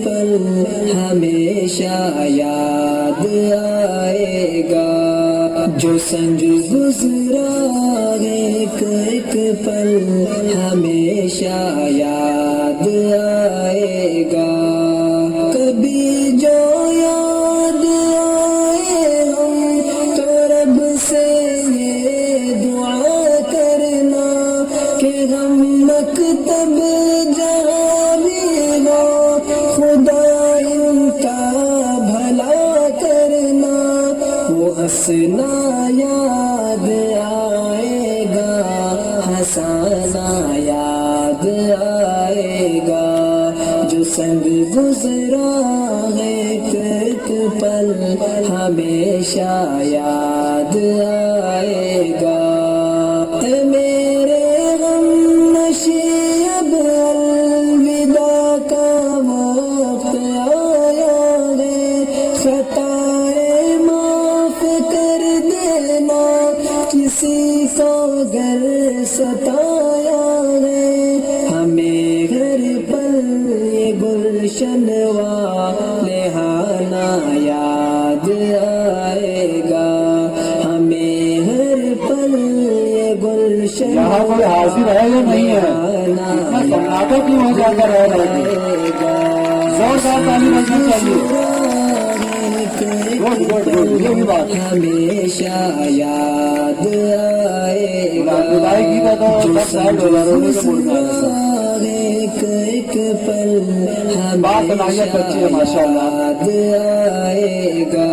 پل ہمیشہ یاد آئے گا، جو سنگ گزرا ایک ایک پل ہمیشہ یاد آئے گا، کبھی جو یاد آئے ہم تو رب سے یہ دعا کرنا کہ ہم مکتب جہاں بھی ہو خدا ان کا بھلا کرنا، وہ ہنسنا یاد آئے گا، ہنسانا یاد آئے گا، جو سنگ گزرا ایک ایک پل ہمیشہ یاد آئے گا، اے میرے غم نشی اب الوداع کا وقت آیا ہے، خطائیں معاف کر دینا کسی کو گر ستایا ہے، ہمیں ہر پل یہ گلشن والے ہانا یاد آئے گا، ہمیں ہر پل یہ گلشن یہاں کوئی حاضر ہے یا نہیں ہے؟ اتنا سناٹا کیوں ہو جا کر رہ رہے ہیں؟ زوردار تالی بجنا چاہیے۔ گڈ گڈ گڈ، یہ بھی بات ہے۔ ہمیشہ یاد آئے گا، خدائی کی بات ہو سب صاحب ڈالروں میں سے مڑنا ہے سب۔ ایک ایک پل بات صلاحیت اچھی ہے ماشاءاللہ۔ یاد آئے گا،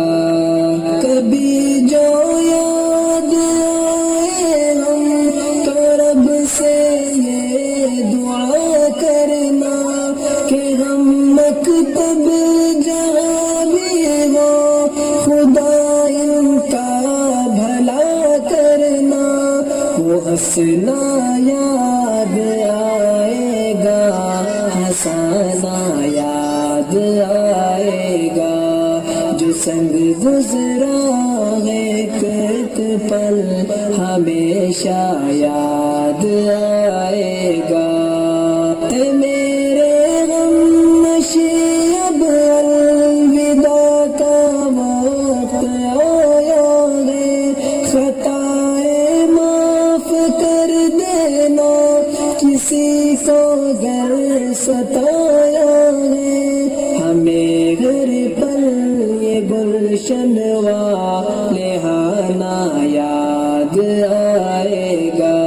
کبھی جو یاد آئے ہم تو رب سے یہ دعا کرنا کہ ہم مکتب جہاں بھی ہو خدا ان کا بھلا کرنا، وہ ہنسنا یاد آئے گا، ہنسانا یاد آئے گا، جو سنگ گزرا ایک ایک پل ہمیشہ یاد آئے گا، اے میرے غم نشی اب الوداع کا وقت آیا ہے، خطائیں معاف کر دینا کسی کو گر ستایا ہے، ہمیں ہر پل یہ گلشن والے ہانا یاد آئے گا،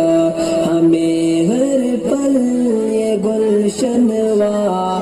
ہمیں ہر پل یہ گلشن والے